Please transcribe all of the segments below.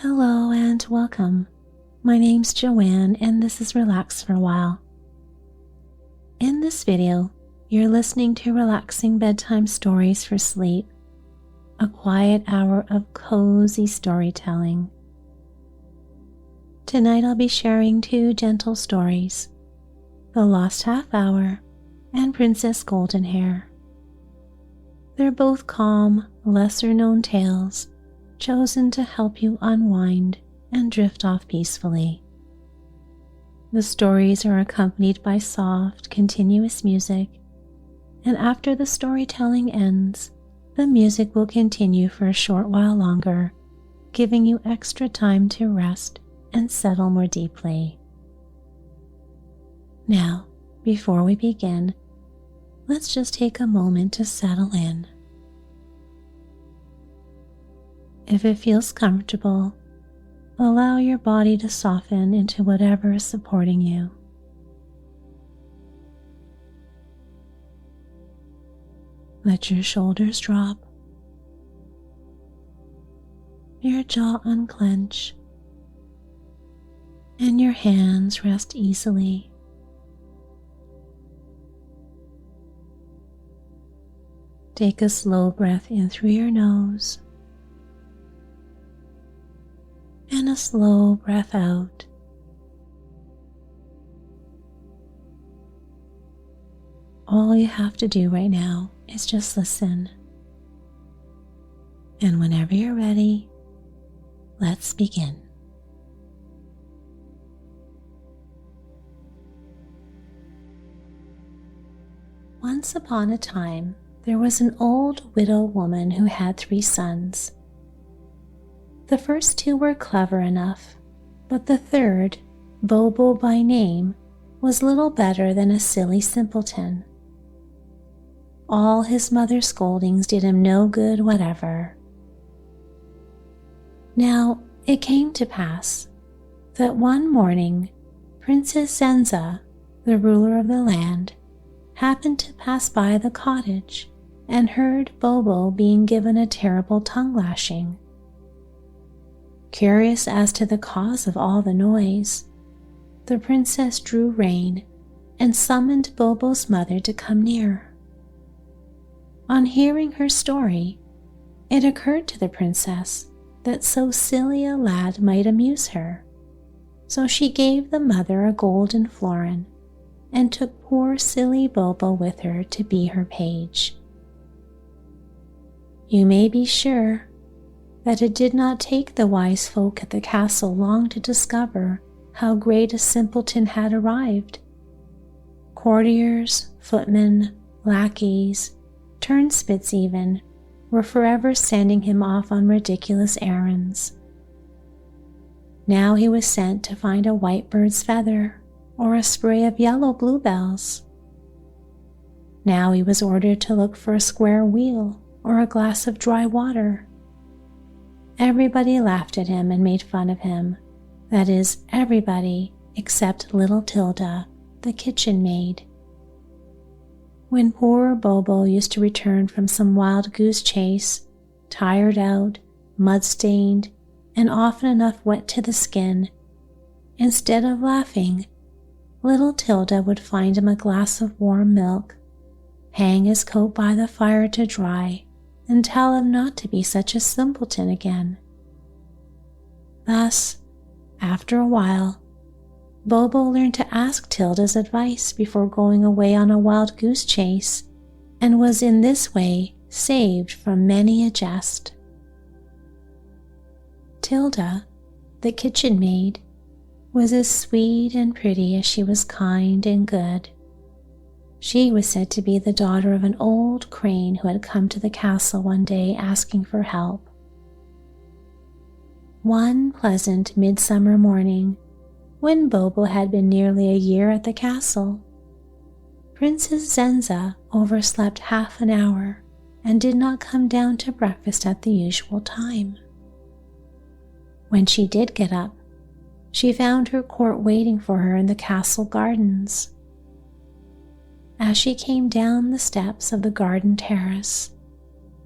Hello and welcome. My name's Joanne and this is Relax for a While. In this video, you're listening to relaxing bedtime stories for sleep, a quiet hour of cozy storytelling. Tonight I'll be sharing two gentle stories, The Lost Half Hour and Princess Goldenhair. They're both calm, lesser-known tales chosen to help you unwind and drift off peacefully. The stories are accompanied by soft, continuous music, and after the storytelling ends, the music will continue for a short while longer, giving you extra time to rest and settle more deeply. Now, before we begin, let's just take a moment to settle in. If it feels comfortable, allow your body to soften into whatever is supporting you. Let your shoulders drop, your jaw unclench, and your hands rest easily. Take a slow breath in through your nose and a slow breath out. All you have to do right now is just listen. And whenever you're ready, let's begin. Once upon a time, there was an old widow woman who had 3 sons. The first 2 were clever enough, but the third, Bobo by name, was little better than a silly simpleton. All his mother's scoldings did him no good whatever. Now, it came to pass that one morning, Princess Zenza, the ruler of the land, happened to pass by the cottage and heard Bobo being given a terrible tongue lashing. Curious as to the cause of all the noise, the princess drew rein and summoned Bobo's mother to come near. On hearing her story, it occurred to the princess that so silly a lad might amuse her, so she gave the mother a golden florin and took poor silly Bobo with her to be her page. You may be sure that it did not take the wise folk at the castle long to discover how great a simpleton had arrived. Courtiers, footmen, lackeys, turnspits even, were forever sending him off on ridiculous errands. Now he was sent to find a white bird's feather or a spray of yellow bluebells. Now he was ordered to look for a square wheel or a glass of dry water. Everybody laughed at him and made fun of him. That is, everybody except little Tilda, the kitchen maid. When poor Bobo used to return from some wild goose chase, tired out, mud-stained, and often enough wet to the skin, instead of laughing, little Tilda would find him a glass of warm milk, hang his coat by the fire to dry, and tell him not to be such a simpleton again. Thus, after a while, Bobo learned to ask Tilda's advice before going away on a wild goose chase, and was in this way saved from many a jest. Tilda, the kitchen maid, was as sweet and pretty as she was kind and good. She was said to be the daughter of an old crane who had come to the castle one day asking for help. One pleasant midsummer morning, when Bobo had been nearly a year at the castle, Princess Zenza overslept half an hour and did not come down to breakfast at the usual time. When she did get up, she found her court waiting for her in the castle gardens. As she came down the steps of the garden terrace,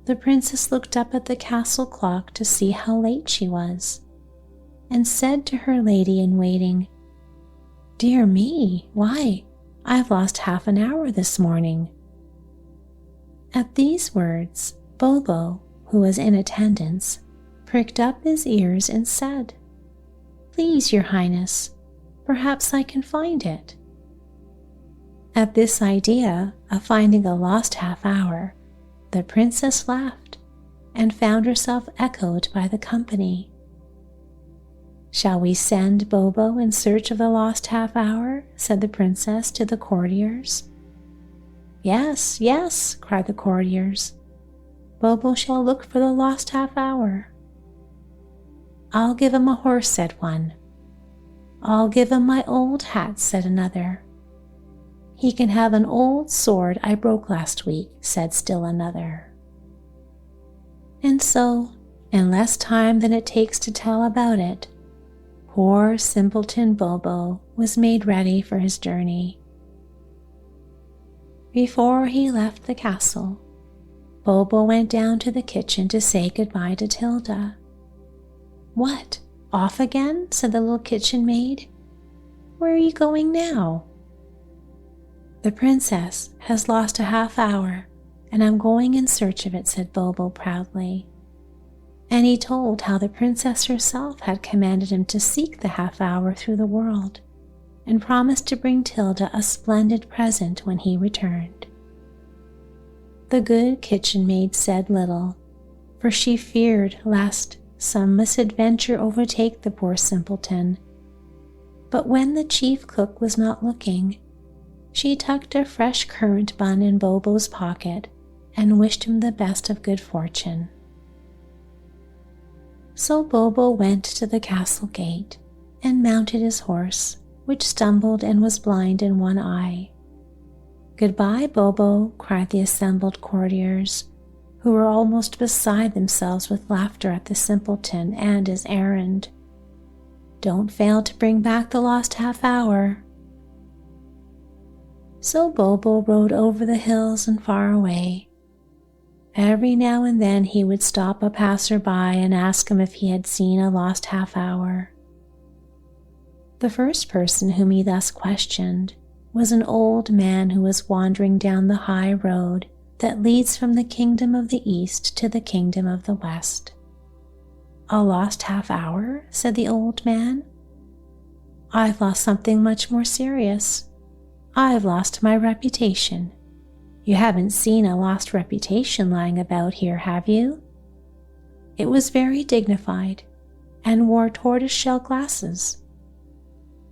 the princess looked up at the castle clock to see how late she was, and said to her lady-in-waiting, "Dear me, why, I've lost half an hour this morning." At these words, Bobo, who was in attendance, pricked up his ears and said, "Please, your highness, perhaps I can find it." At this idea of finding a lost half hour, the princess laughed and found herself echoed by the company. "Shall we send Bobo in search of the lost half hour?" said the princess to the courtiers. "Yes, yes," cried the courtiers. "Bobo shall look for the lost half hour." "I'll give him a horse," said one. "I'll give him my old hat," said another. "He can have an old sword I broke last week," said still another. And so, in less time than it takes to tell about it, poor simpleton Bobo was made ready for his journey. Before he left the castle, Bobo went down to the kitchen to say goodbye to Tilda. "What, off again?" said the little kitchen maid. "Where are you going now?" "The princess has lost a half hour, and I'm going in search of it," said Bobo proudly. And he told how the princess herself had commanded him to seek the half hour through the world, and promised to bring Tilda a splendid present when he returned. The good kitchen maid said little, for she feared lest some misadventure overtake the poor simpleton. But when the chief cook was not looking, she tucked a fresh currant bun in Bobo's pocket and wished him the best of good fortune. So Bobo went to the castle gate and mounted his horse, which stumbled and was blind in one eye. "Goodbye, Bobo," cried the assembled courtiers, who were almost beside themselves with laughter at the simpleton and his errand. "Don't fail to bring back the lost half hour." So Bobo rode over the hills and far away. Every now and then he would stop a passer-by and ask him if he had seen a lost half hour. The first person whom he thus questioned was an old man who was wandering down the high road that leads from the kingdom of the east to the kingdom of the west. "A lost half hour?" said the old man. "I've lost something much more serious. I've lost my reputation. You haven't seen a lost reputation lying about here, have you?" It was very dignified and wore tortoise-shell glasses.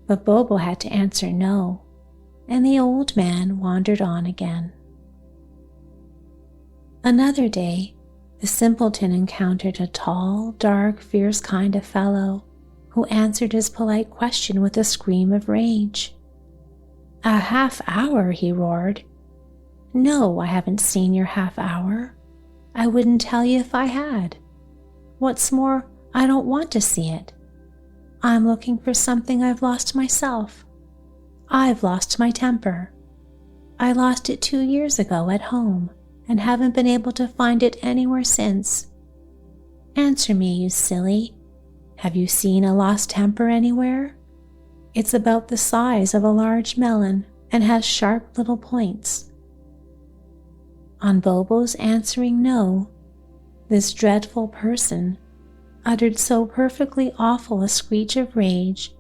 But Bobo had to answer no, and the old man wandered on again. Another day, the simpleton encountered a tall, dark, fierce kind of fellow who answered his polite question with a scream of rage. "A half hour," he roared. "No, I haven't seen your half hour. I wouldn't tell you if I had. What's more, I don't want to see it. I'm looking for something I've lost myself. I've lost my temper. I lost it 2 years ago at home and haven't been able to find it anywhere since. Answer me, you silly. Have you seen a lost temper anywhere? It's about the size of a large melon and has sharp little points." On Bobo's answering no, this dreadful person uttered so perfectly awful a screech of rage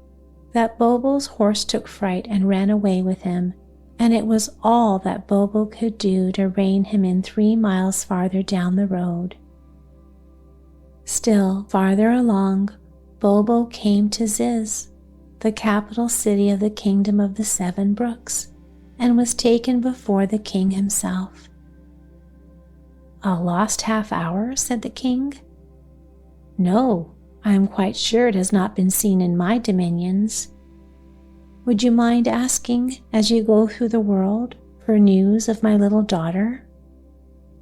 that Bobo's horse took fright and ran away with him, and it was all that Bobo could do to rein him in 3 miles farther down the road. Still farther along, Bobo came to Ziz, the capital city of the kingdom of the 7 brooks, and was taken before the king himself. "A lost half hour?" said the king. "No, I am quite sure it has not been seen in my dominions. Would you mind asking, as you go through the world, for news of my little daughter?"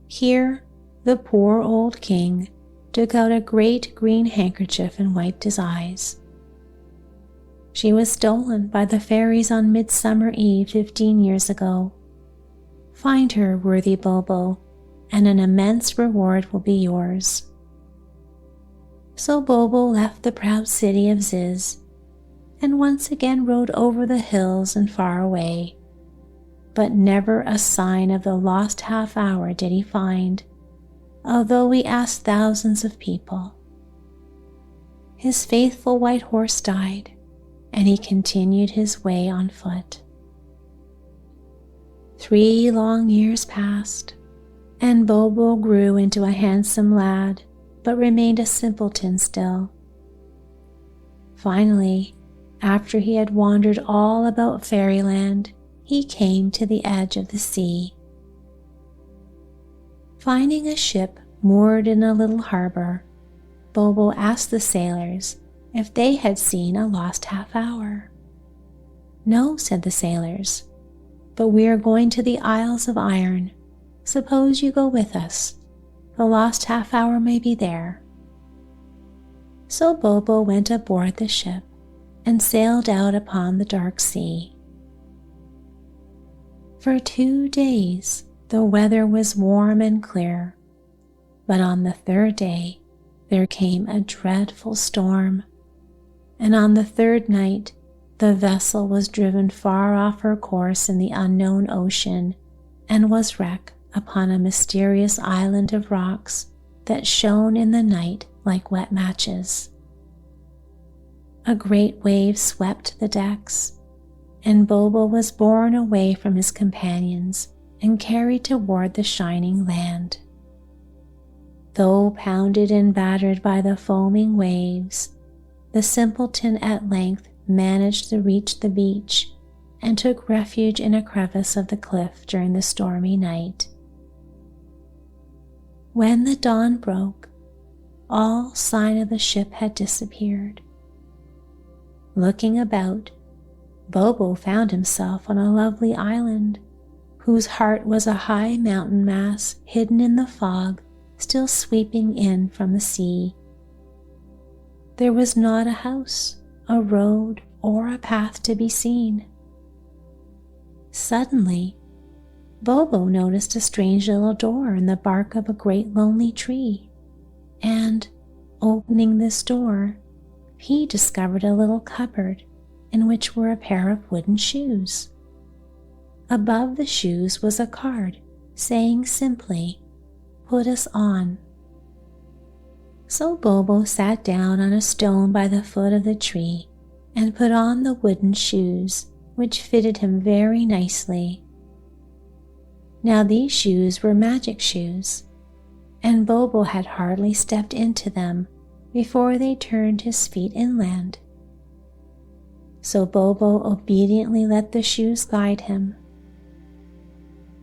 Here, the poor old king took out a great green handkerchief and wiped his eyes. "She was stolen by the fairies on Midsummer Eve 15 years ago. Find her, worthy Bobo, and an immense reward will be yours." So Bobo left the proud city of Ziz and once again rode over the hills and far away, but never a sign of the lost half-hour did he find, although he asked thousands of people. His faithful white horse died, and he continued his way on foot. 3 long years passed, and Bobo grew into a handsome lad, but remained a simpleton still. Finally, after he had wandered all about fairyland, he came to the edge of the sea. Finding a ship moored in a little harbor, Bobo asked the sailors if they had seen a lost half-hour. "No," said the sailors, "but we are going to the Isles of Iron. Suppose you go with us. The lost half-hour may be there." So Bobo went aboard the ship and sailed out upon the dark sea. For 2 days the weather was warm and clear, but on the 3rd day there came a dreadful storm, and on the 3rd night the vessel was driven far off her course in the unknown ocean and was wrecked upon a mysterious island of rocks that shone in the night like wet matches. A great wave swept the decks, and Bobo was borne away from his companions and carried toward the shining land. Though pounded and battered by the foaming waves, the simpleton at length managed to reach the beach and took refuge in a crevice of the cliff during the stormy night. When the dawn broke, all sign of the ship had disappeared. Looking about, Bobo found himself on a lovely island, whose heart was a high mountain mass hidden in the fog still sweeping in from the sea. There was not a house, a road, or a path to be seen. Suddenly, Bobo noticed a strange little door in the bark of a great lonely tree, and, opening this door, he discovered a little cupboard in which were a pair of wooden shoes. Above the shoes was a card saying simply, "Put us on." So Bobo sat down on a stone by the foot of the tree and put on the wooden shoes, which fitted him very nicely. Now these shoes were magic shoes, and Bobo had hardly stepped into them before they turned his feet inland. So Bobo obediently let the shoes guide him.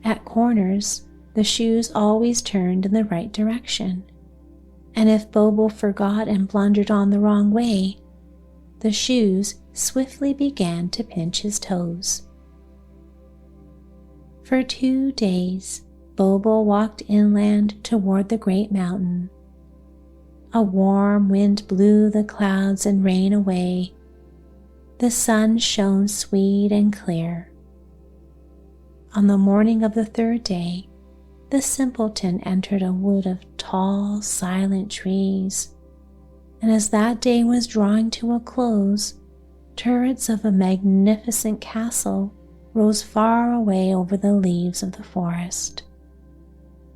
At corners, the shoes always turned in the right direction, and if Bobo forgot and blundered on the wrong way, the shoes swiftly began to pinch his toes. For 2 days, Bobo walked inland toward the great mountain. A warm wind blew the clouds and rain away. The sun shone sweet and clear. On the morning of the 3rd day, the simpleton entered a wood of tall, silent trees, and as that day was drawing to a close, turrets of a magnificent castle rose far away over the leaves of the forest.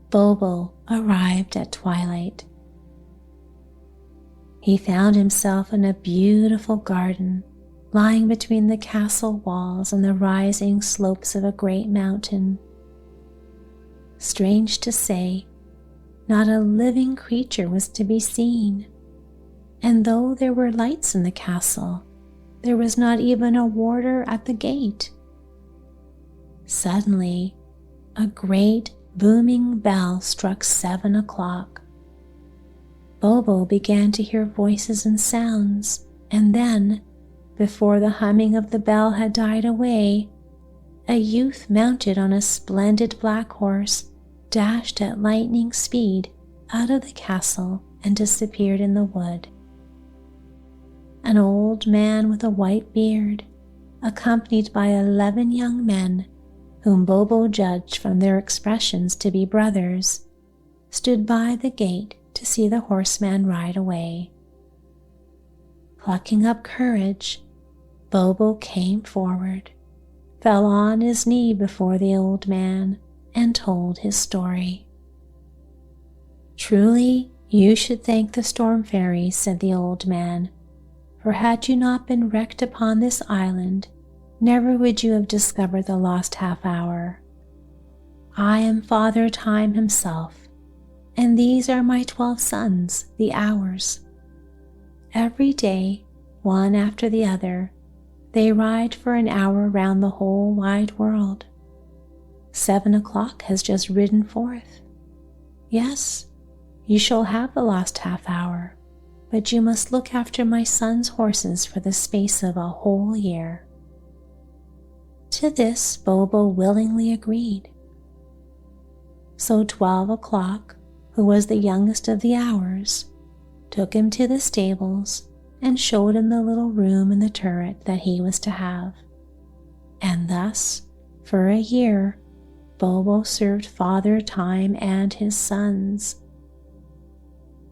Bobo arrived at twilight. He found himself in a beautiful garden lying between the castle walls and the rising slopes of a great mountain. Strange to say, not a living creature was to be seen, and though there were lights in the castle, there was not even a warder at the gate. Suddenly, a great booming bell struck 7 o'clock. Bobo began to hear voices and sounds, and then, before the humming of the bell had died away, a youth mounted on a splendid black horse dashed at lightning speed out of the castle and disappeared in the wood. An old man with a white beard, accompanied by 11 young men, whom Bobo judged from their expressions to be brothers, stood by the gate to see the horseman ride away. Plucking up courage, Bobo came forward, fell on his knee before the old man, and told his story. "Truly, you should thank the storm fairies," said the old man, "for had you not been wrecked upon this island, never would you have discovered the lost half-hour. I am Father Time himself, and these are my 12 sons, the hours. Every day, one after the other, they ride for an hour round the whole wide world. 7 o'clock has just ridden forth. Yes, you shall have the lost half-hour, but you must look after my son's horses for the space of a whole year." To this Bobo willingly agreed. So 12 o'clock, who was the youngest of the hours, took him to the stables and showed him the little room in the turret that he was to have. And thus, for a year, Bobo served Father Time and his sons.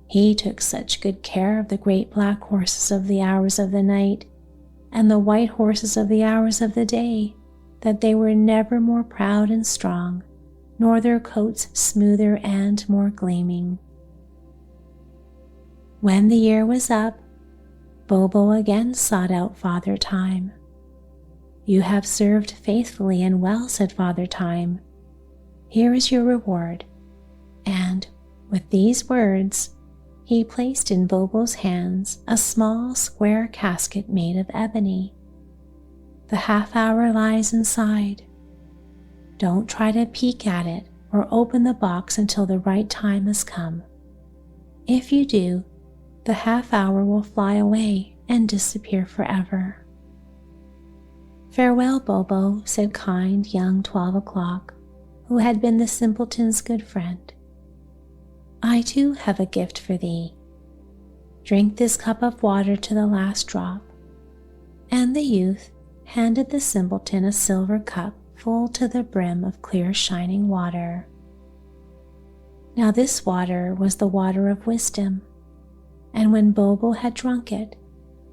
He took such good care of the great black horses of the hours of the night and the white horses of the hours of the day that they were never more proud and strong, nor their coats smoother and more gleaming. When the year was up, Bobo again sought out Father Time. "You have served faithfully and well," said Father Time. "Here is your reward." And with these words, he placed in Bobo's hands a small square casket made of ebony. "The half-hour lies inside. Don't try to peek at it or open the box until the right time has come. If you do, the half-hour will fly away and disappear forever." "Farewell, Bobo," said kind young 12 o'clock, who had been the simpleton's good friend. "I too have a gift for thee. Drink this cup of water to the last drop." And the youth handed the simpleton a silver cup full to the brim of clear shining water. Now this water was the water of wisdom, and when Bobo had drunk it,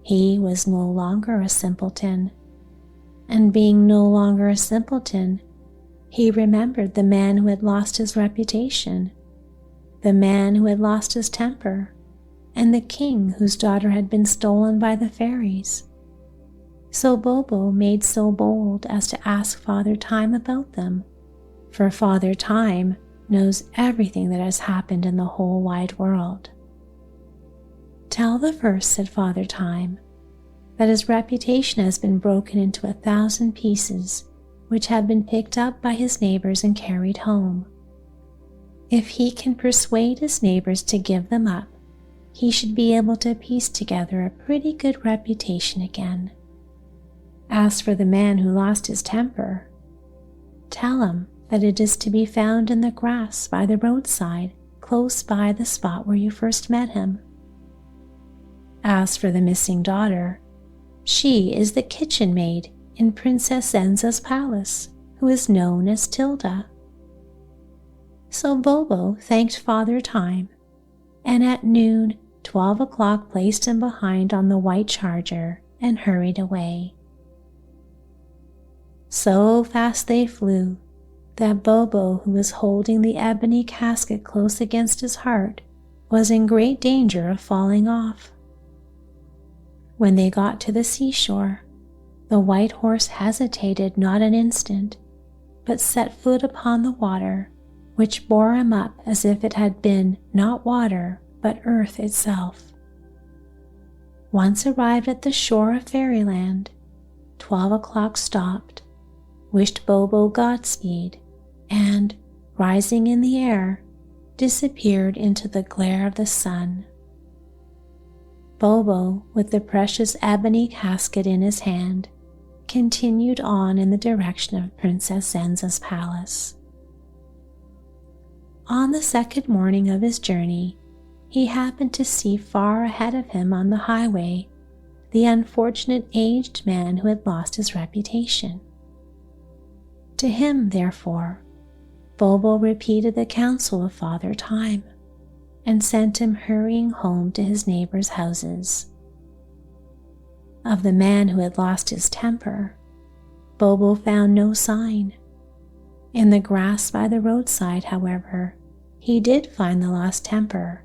he was no longer a simpleton, and being no longer a simpleton, he remembered the man who had lost his reputation, the man who had lost his temper, and the king whose daughter had been stolen by the fairies. So Bobo made so bold as to ask Father Time about them, for Father Time knows everything that has happened in the whole wide world. "Tell the first," said Father Time, "that his reputation has been broken into 1,000 pieces, which have been picked up by his neighbors and carried home. If he can persuade his neighbors to give them up, he should be able to piece together a pretty good reputation again. As for the man who lost his temper, tell him that it is to be found in the grass by the roadside, close by the spot where you first met him. As for the missing daughter, she is the kitchen maid in Princess Zenza's palace, who is known as Tilda." So Bobo thanked Father Time, and at noon 12 o'clock placed him behind on the white charger and hurried away. So fast they flew that Bobo, who was holding the ebony casket close against his heart, was in great danger of falling off. When they got to the seashore, the white horse hesitated not an instant, but set foot upon the water, which bore him up as if it had been not water, but earth itself. Once arrived at the shore of Fairyland, 12 o'clock stopped, wished Bobo Godspeed, and, rising in the air, disappeared into the glare of the sun. Bobo, with the precious ebony casket in his hand, continued on in the direction of Princess Zenza's palace. On the second morning of his journey, he happened to see far ahead of him on the highway the unfortunate aged man who had lost his reputation. To him, therefore, Bobo repeated the counsel of Father Time, and sent him hurrying home to his neighbors' houses. Of the man who had lost his temper, Bobo found no sign. In the grass by the roadside, however, he did find the lost temper,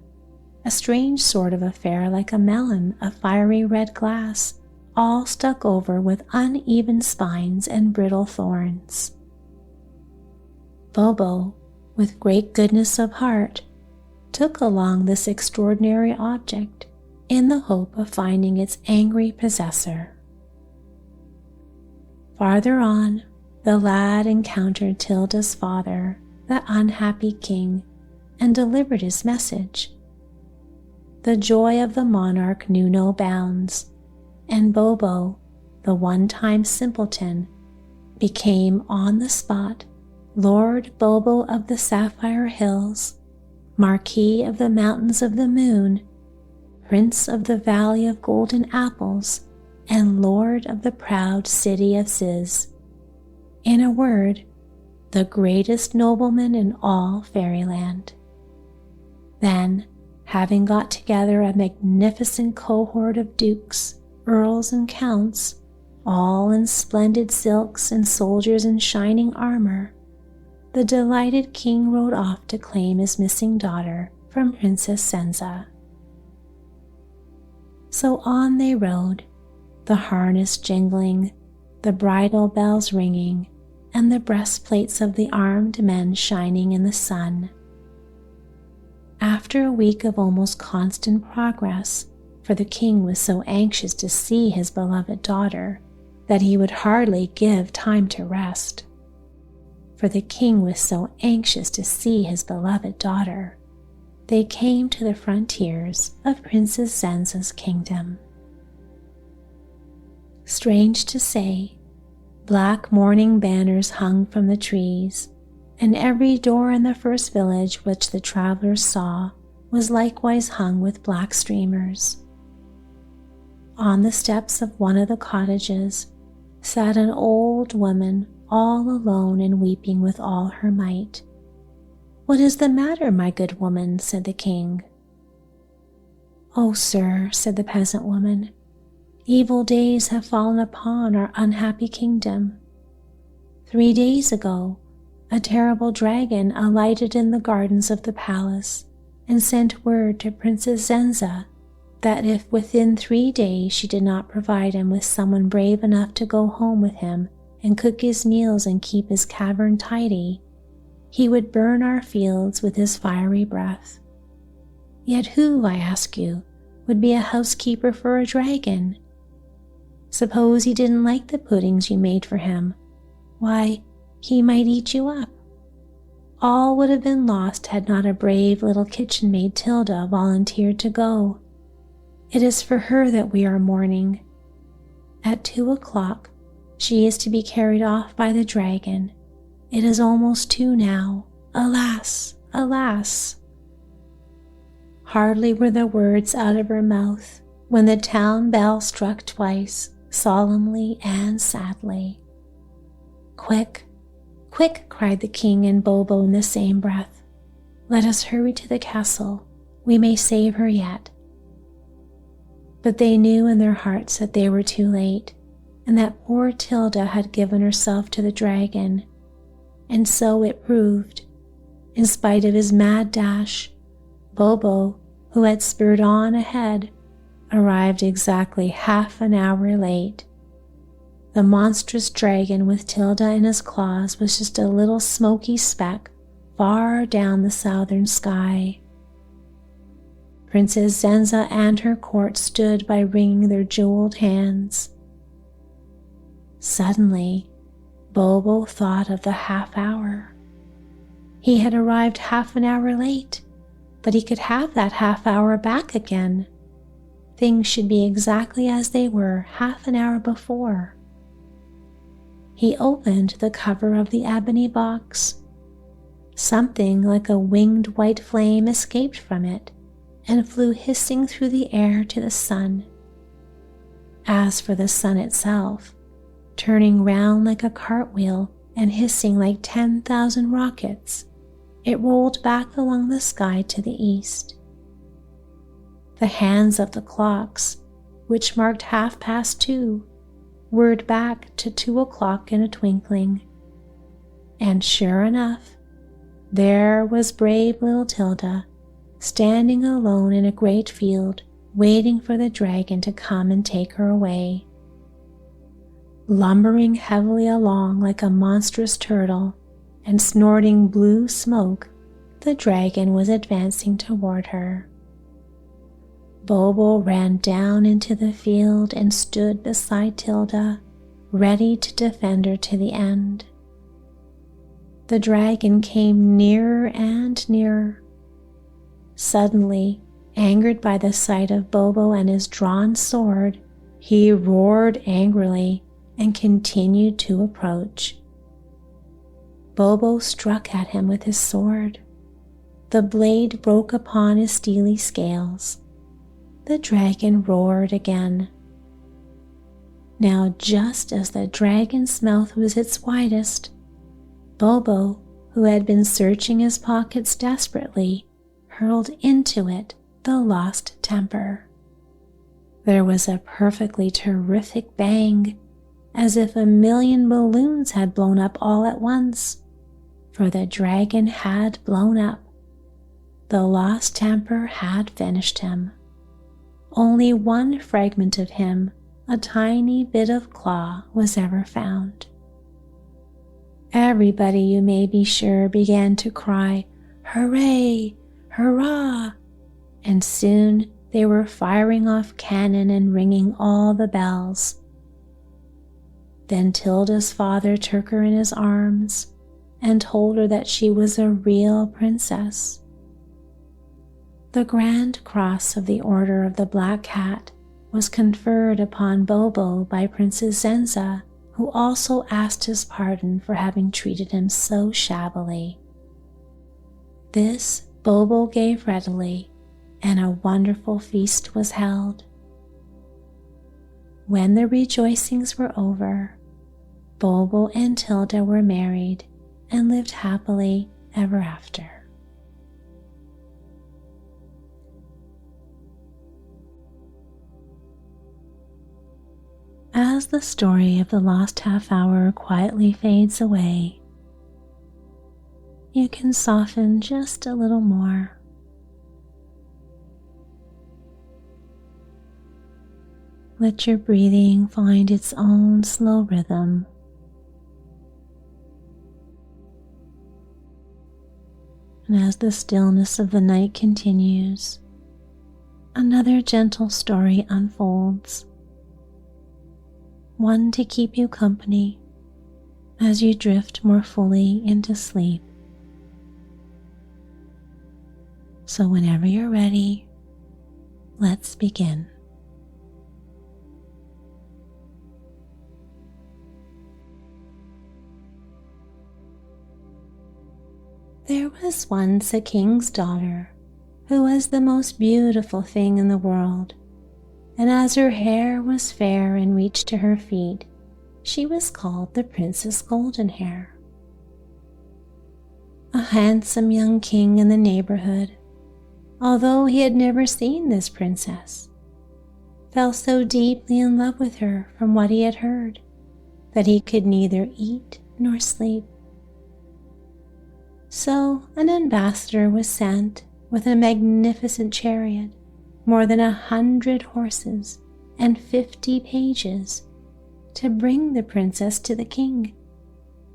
a strange sort of affair like a melon of fiery red glass, all stuck over with uneven spines and brittle thorns. Bobo, with great goodness of heart, took along this extraordinary object in the hope of finding its angry possessor. Farther on, the lad encountered Tilda's father, the unhappy king, and delivered his message. The joy of the monarch knew no bounds, and Bobo, the one-time simpleton, became on the spot Lord Bobo of the Sapphire Hills, Marquis of the Mountains of the Moon, Prince of the Valley of Golden Apples, and Lord of the proud city of Ziz. In a word, the greatest nobleman in all fairyland. Then, having got together a magnificent cohort of dukes, earls, and counts, all in splendid silks and soldiers in shining armor, the delighted king rode off to claim his missing daughter from Princess Zenza. So on they rode, the harness jingling, the bridle bells ringing, and the breastplates of the armed men shining in the sun. After a week of almost constant progress, for the king was so anxious to see his beloved daughter that he would hardly give time to rest. They came to the frontiers of Princess Zenza's kingdom. Strange to say, black mourning banners hung from the trees, and every door in the first village which the travelers saw was likewise hung with black streamers. On the steps of one of the cottages sat an old woman, all alone and weeping with all her might. "What is the matter, my good woman?" said the king. "Oh, sir," said the peasant woman, "evil days have fallen upon our unhappy kingdom. 3 days ago, a terrible dragon alighted in the gardens of the palace and sent word to Princess Zenza that if within 3 days she did not provide him with someone brave enough to go home with him and cook his meals and keep his cavern tidy, he would burn our fields with his fiery breath. Yet who, I ask you, would be a housekeeper for a dragon? Suppose he didn't like the puddings you made for him. Why, he might eat you up. All would have been lost had not a brave little kitchen maid Tilda volunteered to go. It is for her that we are mourning. At 2 o'clock, she is to be carried off by the dragon. It is almost 2 now. Alas, alas!" Hardly were the words out of her mouth when the town bell struck twice, solemnly and sadly. "Quick, quick!" cried the king and Bobo in the same breath. "Let us hurry to the castle. We may save her yet." But they knew in their hearts that they were too late, and that poor Tilda had given herself to the dragon. And so it proved. In spite of his mad dash, Bobo, who had spurred on ahead, arrived exactly half an hour late. The monstrous dragon with Tilda in his claws was just a little smoky speck far down the southern sky. Princess Zenza and her court stood by wringing their jeweled hands. Suddenly, Bobo thought of the half hour. He had arrived half an hour late, but he could have that half hour back again. Things should be exactly as they were half an hour before. He opened the cover of the ebony box. Something like a winged white flame escaped from it and flew hissing through the air to the sun. As for the sun itself, turning round like a cartwheel and hissing like 10,000 rockets, it rolled back along the sky to the east. The hands of the clocks, which marked 2:30, whirred back to 2 o'clock in a twinkling. And sure enough, there was brave little Tilda, standing alone in a great field, waiting for the dragon to come and take her away. Lumbering heavily along like a monstrous turtle and snorting blue smoke, the dragon was advancing toward her. Bobo ran down into the field and stood beside Tilda, ready to defend her to the end. The dragon came nearer and nearer. Suddenly, angered by the sight of Bobo and his drawn sword, he roared angrily and continued to approach. Bobo struck at him with his sword. The blade broke upon his steely scales. The dragon roared again. Now, just as the dragon's mouth was its widest, Bobo, who had been searching his pockets desperately, hurled into it the lost temper. There was a perfectly terrific bang, as if 1,000,000 balloons had blown up all at once, for the dragon had blown up. The lost temper had finished him. Only one fragment of him, a tiny bit of claw, was ever found. Everybody, you may be sure, began to cry, "Hooray! Hurrah!" And soon they were firing off cannon and ringing all the bells. Then Tilda's father took her in his arms and told her that she was a real princess. The Grand Cross of the Order of the Black Cat was conferred upon Bobo by Princess Zenza, who also asked his pardon for having treated him so shabbily. This Bobo gave readily, and a wonderful feast was held. When the rejoicings were over, Bobo and Tilda were married and lived happily ever after. As the story of the lost half hour quietly fades away, you can soften just a little more. Let your breathing find its own slow rhythm. And as the stillness of the night continues, another gentle story unfolds. One to keep you company as you drift more fully into sleep. So whenever you're ready, let's begin. There was once a king's daughter who was the most beautiful thing in the world. And as her hair was fair and reached to her feet, she was called the Princess Goldenhair. A handsome young king in the neighborhood, although he had never seen this princess, fell so deeply in love with her from what he had heard that he could neither eat nor sleep. So an ambassador was sent with a magnificent chariot, more than 100 horses, and 50 pages to bring the princess to the king,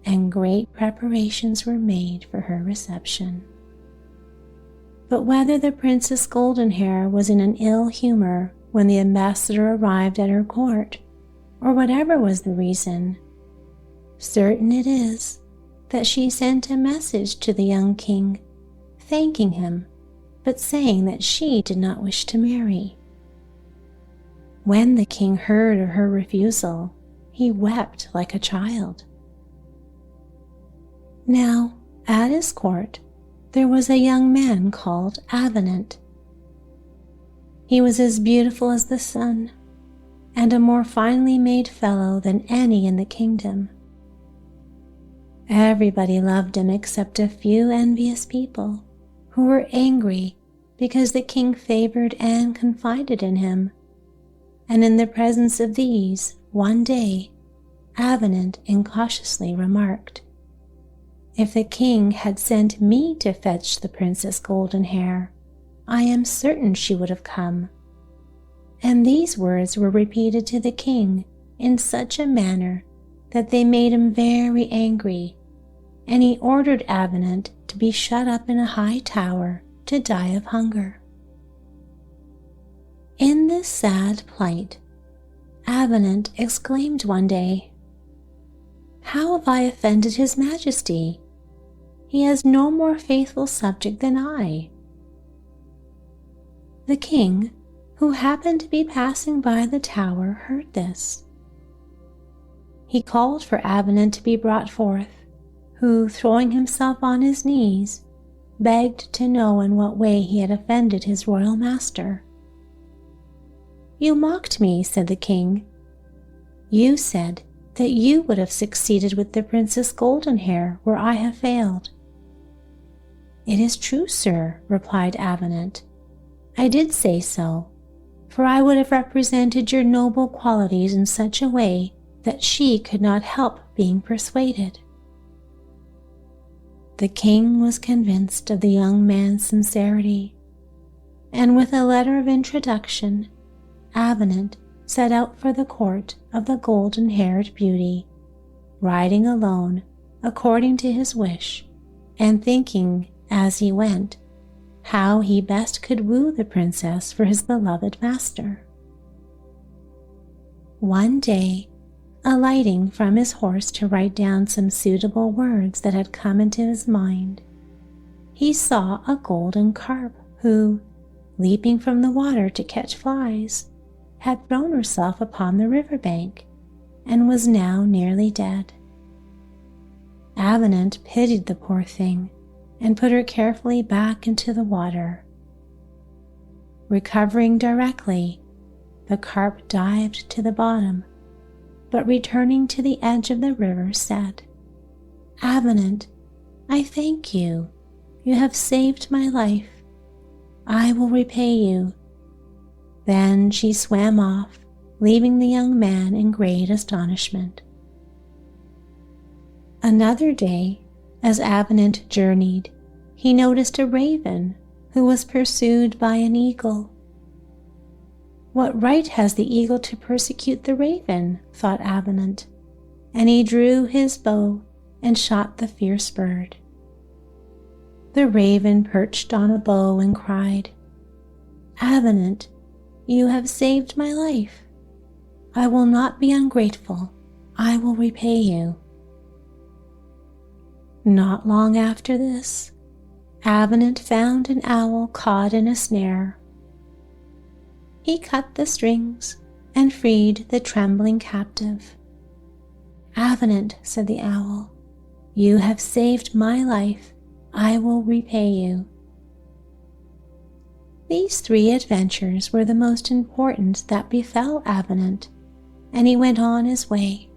and great preparations were made for her reception. But whether the Princess Goldenhair was in an ill humor when the ambassador arrived at her court, or whatever was the reason, certain it is that she sent a message to the young king, thanking him, but saying that she did not wish to marry. When the king heard of her refusal, he wept like a child. Now, at his court, there was a young man called Avenant. He was as beautiful as the sun, and a more finely made fellow than any in the kingdom. Everybody loved him except a few envious people, who were angry because the king favored and confided in him. and in the presence of these, one day, Avenant incautiously remarked, "If the king had sent me to fetch the Princess Goldenhair, I am certain she would have come." And these words were repeated to the king in such a manner that they made him very angry, and he ordered Avenant to be shut up in a high tower to die of hunger. In this sad plight, Avenant exclaimed one day, "How have I offended His Majesty? He has no more faithful subject than I." The king, who happened to be passing by the tower, heard this. He called for Avenant to be brought forth, who, throwing himself on his knees, begged to know in what way he had offended his royal master. "You mocked me," said the king. "You said that you would have succeeded with the Princess Goldenhair where I have failed." "It is true, sir," replied Avenant. "I did say so, for I would have represented your noble qualities in such a way that she could not help being persuaded." The king was convinced of the young man's sincerity, and with a letter of introduction, Avenant set out for the court of the golden-haired beauty, riding alone according to his wish, and thinking as he went how he best could woo the princess for his beloved master. One day, alighting from his horse to write down some suitable words that had come into his mind, he saw a golden carp who, leaping from the water to catch flies, had thrown herself upon the river bank and was now nearly dead. Avenant pitied the poor thing and put her carefully back into the water. Recovering directly, the carp dived to the bottom, but returning to the edge of the river said, "Avenant, I thank you. You have saved my life. I will repay you." Then she swam off, leaving the young man in great astonishment. Another day, as Avenant journeyed, he noticed a raven who was pursued by an eagle. "What right has the eagle to persecute the raven?" thought Avenant, and he drew his bow and shot the fierce bird. The raven perched on a bough and cried, "Avenant, you have saved my life. I will not be ungrateful. I will repay you." Not long after this, Avenant found an owl caught in a snare. He cut the strings and freed the trembling captive. "Avenant," said the owl, "you have saved my life. I will repay you." These 3 adventures were the most important that befell Avenant, and he went on his way.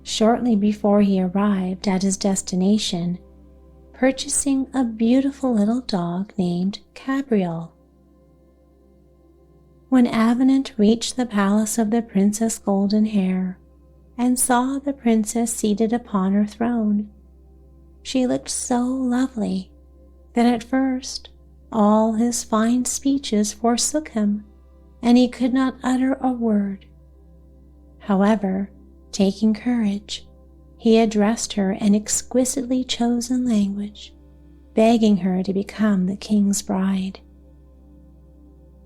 Shortly before he arrived at his destination, purchasing a beautiful little dog named Cabriole. When Avenant reached the palace of the Princess Goldenhair and saw the princess seated upon her throne, she looked so lovely that at first all his fine speeches forsook him, and he could not utter a word. However, taking courage, he addressed her in exquisitely chosen language, begging her to become the king's bride.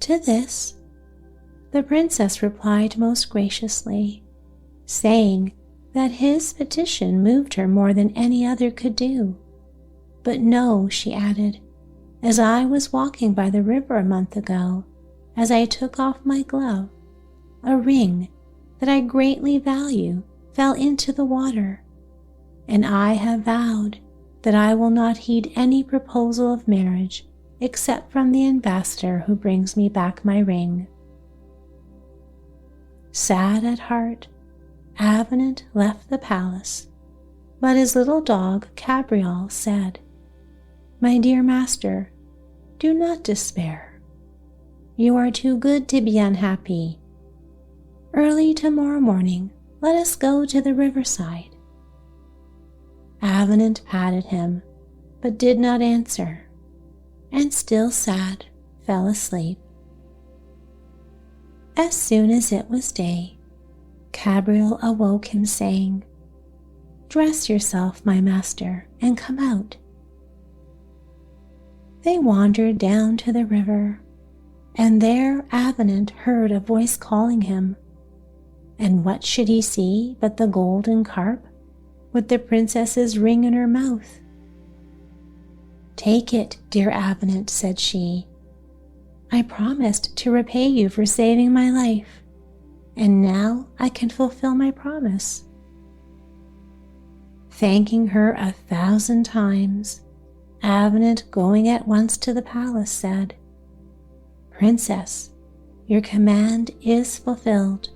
To this, the princess replied most graciously, saying that his petition moved her more than any other could do. "But no," she added, "as I was walking by the river a month ago, as I took off my glove, a ring that I greatly value fell into the water, and I have vowed that I will not heed any proposal of marriage except from the ambassador who brings me back my ring." Sad at heart, Avenant left the palace, but his little dog Cabriole said, "My dear master, do not despair. You are too good to be unhappy. Early tomorrow morning, let us go to the riverside." Avenant patted him, but did not answer, and still sad, fell asleep. As soon as it was day, Cabriole awoke him, saying, "Dress yourself, my master, and come out." They wandered down to the river, and there Avenant heard a voice calling him. And what should he see but the golden carp with the princess's ring in her mouth? "Take it, dear Avenant," said she. "I promised to repay you for saving my life, and now I can fulfill my promise." Thanking her 1,000 times, Avenant, going at once to the palace, said, "Princess, your command is fulfilled.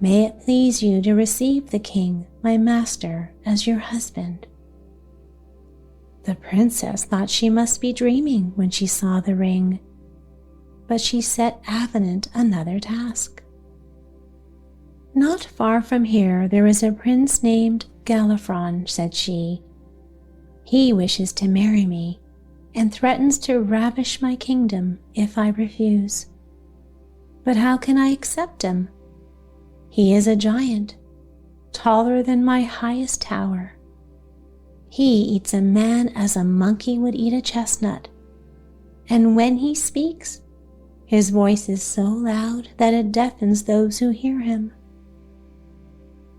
May it please you to receive the king, my master, as your husband." The princess thought she must be dreaming when she saw the ring, but she set Avenant another task. "Not far from here there is a prince named Galifron," said she. "He wishes to marry me and threatens to ravish my kingdom if I refuse. But how can I accept him? He is a giant, taller than my highest tower. He eats a man as a monkey would eat a chestnut, and when he speaks, his voice is so loud that it deafens those who hear him.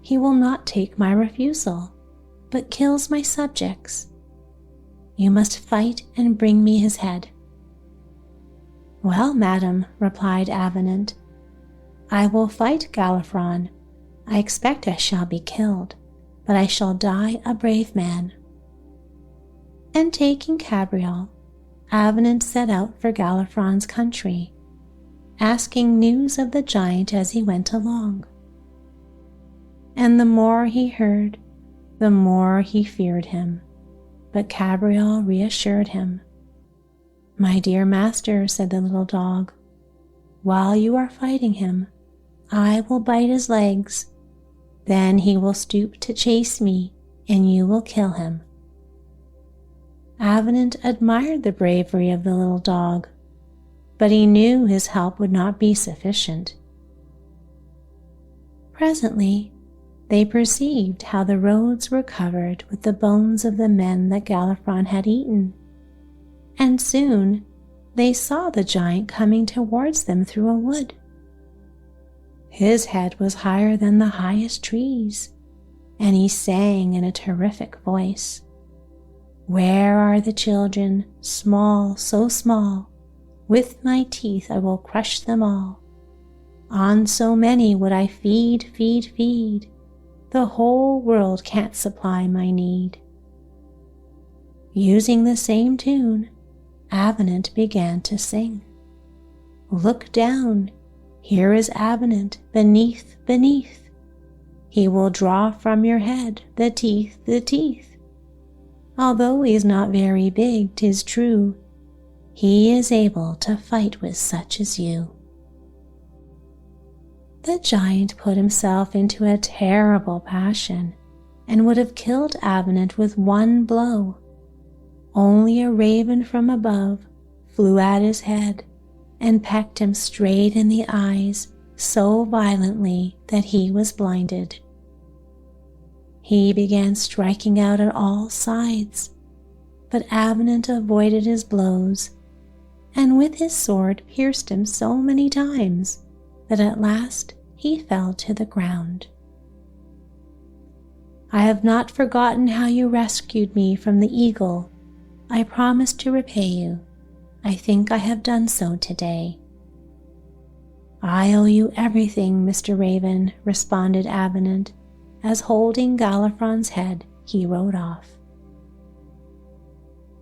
He will not take my refusal, but kills my subjects. You must fight and bring me his head." "Well, madam," replied Avenant, "I will fight Galifron. I expect I shall be killed, but I shall die a brave man." And taking Cabriole, Avenant set out for Galifron's country, asking news of the giant as he went along. And the more he heard, the more he feared him, but Cabriole reassured him. "My dear master," said the little dog, "while you are fighting him, I will bite his legs. Then he will stoop to chase me, and you will kill him." Avenant admired the bravery of the little dog, but he knew his help would not be sufficient. Presently, they perceived how the roads were covered with the bones of the men that Galifron had eaten, and soon they saw the giant coming towards them through a wood. His head was higher than the highest trees, and he sang in a terrific voice, "Where are the children, small, so small? With my teeth I will crush them all. On so many would I feed, feed, feed. The whole world can't supply my need." Using the same tune, Avenant began to sing. "Look down, here is Avenant, beneath, beneath. He will draw from your head the teeth, the teeth. Although he is not very big, 'tis true, he is able to fight with such as you." The giant put himself into a terrible passion and would have killed Avenant with one blow. Only a raven from above flew at his head and pecked him straight in the eyes so violently that he was blinded. He began striking out at all sides, but Avenant avoided his blows, and with his sword pierced him so many times that at last he fell to the ground. "I have not forgotten how you rescued me from the eagle. I promise to repay you. I think I have done so today." "I owe you everything, Mr. Raven," responded Avenant, as holding Galifron's head he rode off.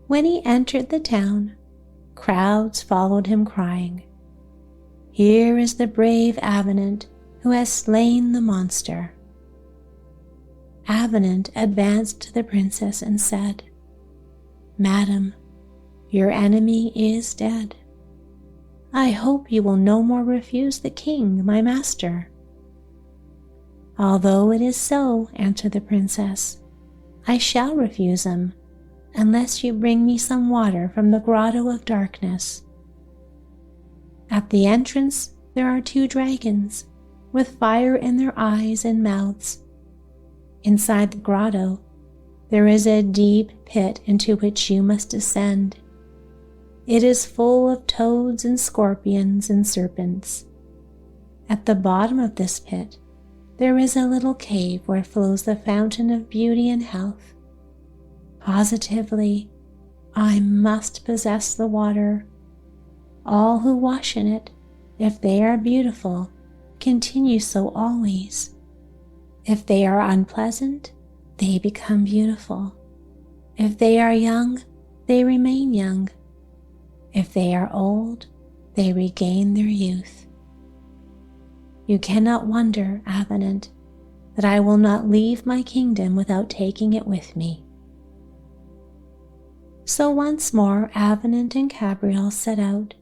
When he entered the town, crowds followed him crying, "Here is the brave Avenant who has slain the monster." Avenant advanced to the princess and said, "Madam, your enemy is dead. I hope you will no more refuse the king, my master." "Although it is so," answered the princess, "I shall refuse him, unless you bring me some water from the grotto of darkness. At the entrance there are 2 dragons, with fire in their eyes and mouths. Inside the grotto there is a deep pit into which you must descend. It is full of toads and scorpions and serpents. At the bottom of this pit there is a little cave where flows the fountain of beauty and health. Positively, I must possess the water. All who wash in it, if they are beautiful, continue so always. If they are unpleasant, they become beautiful. If they are young, they remain young. If they are old, they regain their youth. You cannot wonder, Avenant, that I will not leave my kingdom without taking it with me." So once more Avenant and Cabriole set out.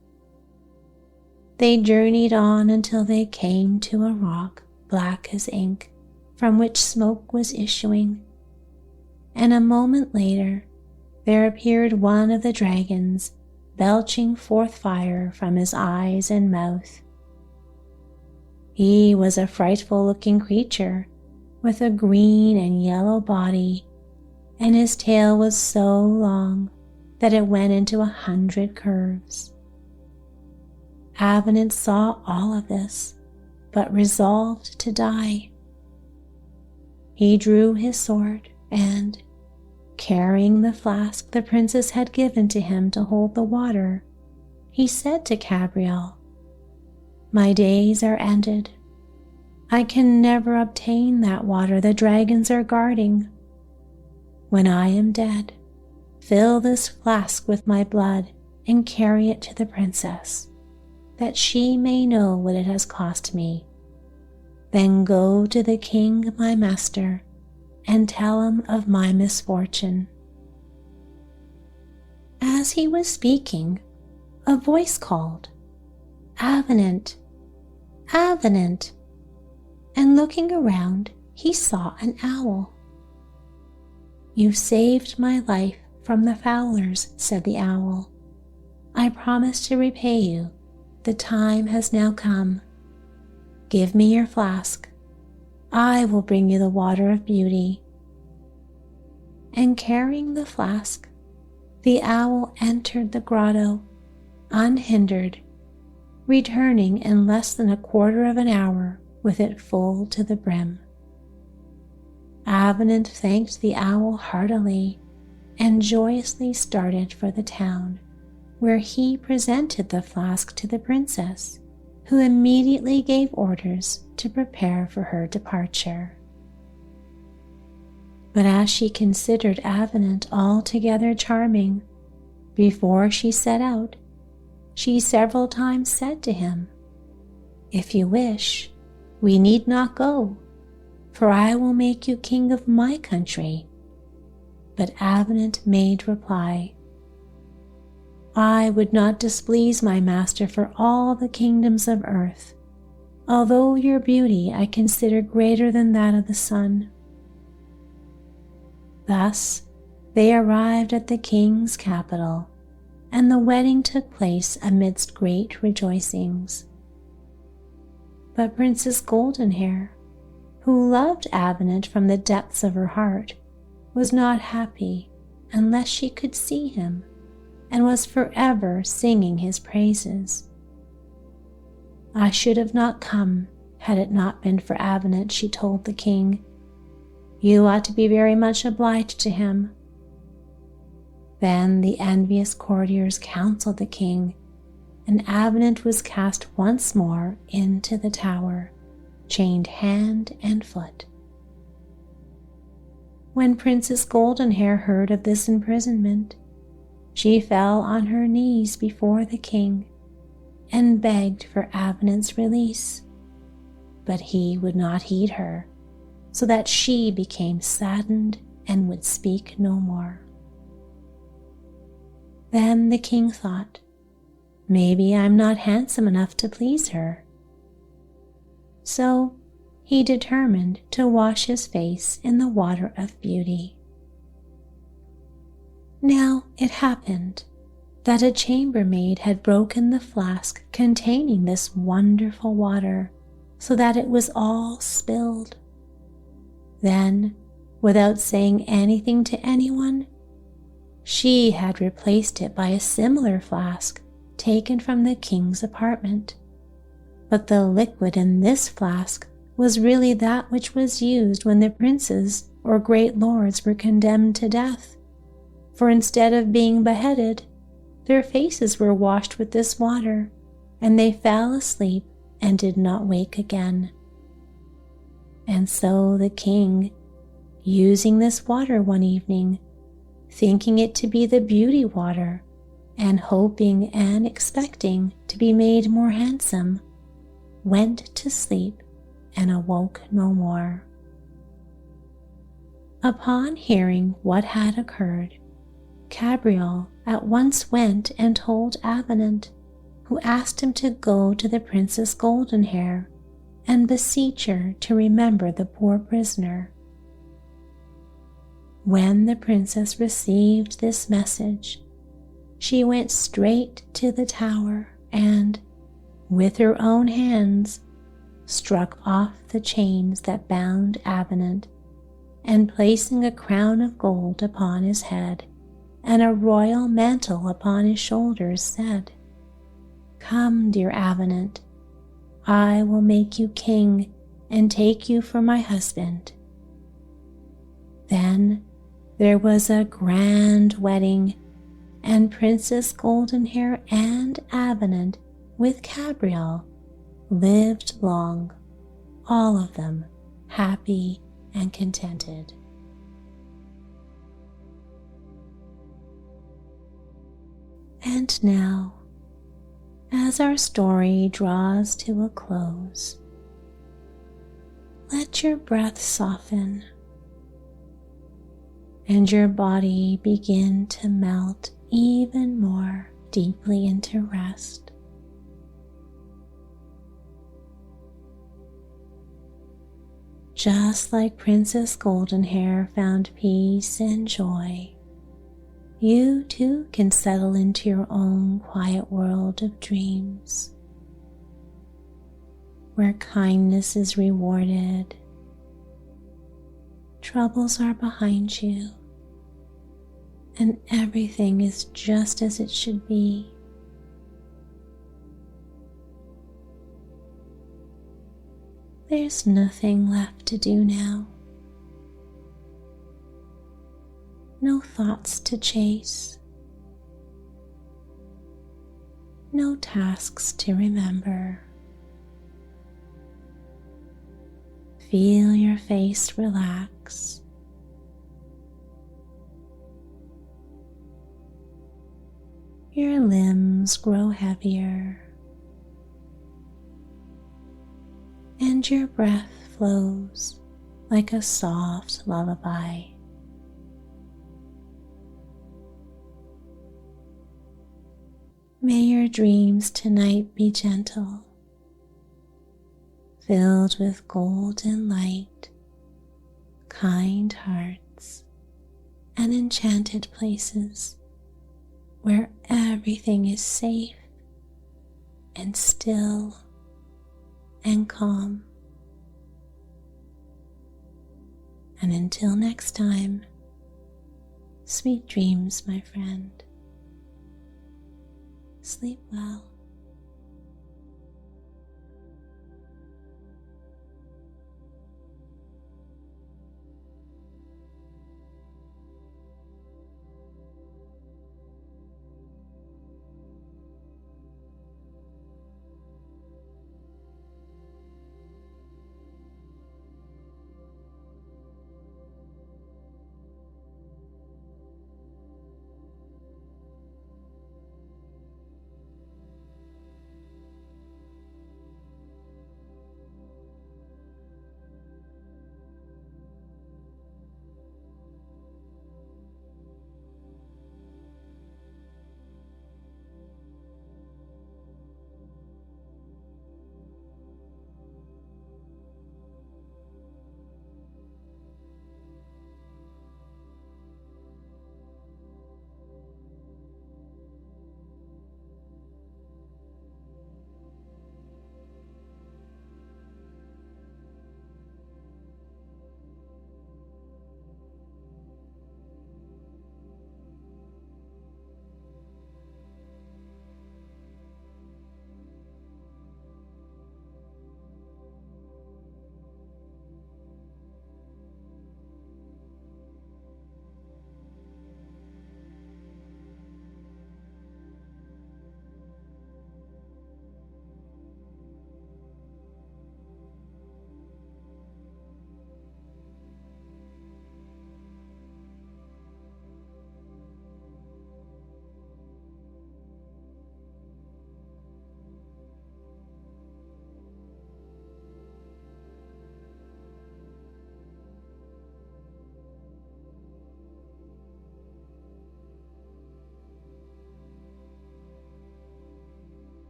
They journeyed on until they came to a rock black as ink, from which smoke was issuing, and a moment later there appeared one of the dragons, belching forth fire from his eyes and mouth. He was a frightful-looking creature with a green and yellow body, and his tail was so long that it went into 100 curves. Avenant saw all of this, but resolved to die. He drew his sword and, carrying the flask the princess had given to him to hold the water, he said to Cabriole, "My days are ended. I can never obtain that water the dragons are guarding. When I am dead, fill this flask with my blood and carry it to the princess, that she may know what it has cost me. Then go to the king, my master, and tell him of my misfortune." As he was speaking, a voice called, "Avenant, Avenant," and looking around, he saw an owl. "You saved my life from the fowlers," said the owl. "I promise to repay you. The time has now come. Give me your flask. I will bring you the water of beauty." And carrying the flask, the owl entered the grotto, unhindered, returning in less than a quarter of an hour with it full to the brim. Avenant thanked the owl heartily and joyously started for the town, where he presented the flask to the princess, who immediately gave orders to prepare for her departure. But as she considered Avenant altogether charming, before she set out, she several times said to him, "If you wish, we need not go, for I will make you king of my country." But Avenant made reply, "I would not displease my master for all the kingdoms of earth, although your beauty I consider greater than that of the sun." Thus they arrived at the king's capital, and the wedding took place amidst great rejoicings. But Princess Goldenhair, who loved Avenant from the depths of her heart, was not happy unless she could see him, and was forever singing his praises. "I should have not come had it not been for Avenant," she told the king. "You ought to be very much obliged to him." Then the envious courtiers counseled the king, and Avenant was cast once more into the tower, chained hand and foot. When Princess Goldenhair heard of this imprisonment, she fell on her knees before the king and begged for Avenant's release, but he would not heed her, so that she became saddened and would speak no more. Then the king thought, Maybe I'm not handsome enough to please her. So he determined to wash his face in the water of beauty. Now it happened that a chambermaid had broken the flask containing this wonderful water, so that it was all spilled. Then, without saying anything to anyone, she had replaced it by a similar flask taken from the king's apartment. But the liquid in this flask was really that which was used when the princes or great lords were condemned to death. For instead of being beheaded, their faces were washed with this water, and they fell asleep and did not wake again. And so the king, using this water one evening, thinking it to be the beauty water, and hoping and expecting to be made more handsome, went to sleep and awoke no more. Upon hearing what had occurred, Cabriole at once went and told Avenant, who asked him to go to the Princess Goldenhair and beseech her to remember the poor prisoner. When the princess received this message, she went straight to the tower and, with her own hands, struck off the chains that bound Avenant, and placing a crown of gold upon his head and a royal mantle upon his shoulders, said, "Come, dear Avenant, I will make you king and take you for my husband." Then there was a grand wedding, and Princess Goldenhair and Avenant with Cabriole lived long, all of them happy and contented. And now, as our story draws to a close, let your breath soften and your body begin to melt even more deeply into rest. Just like Princess Goldenhair found peace and joy, you too can settle into your own quiet world of dreams, where kindness is rewarded, troubles are behind you, and everything is just as it should be. There's nothing left to do now. No thoughts to chase. No tasks to remember. Feel your face relax. Your limbs grow heavier, and your breath flows like a soft lullaby. May your dreams tonight be gentle, filled with golden light, kind hearts, and enchanted places where everything is safe and still and calm. And until next time, sweet dreams, my friend. Sleep well.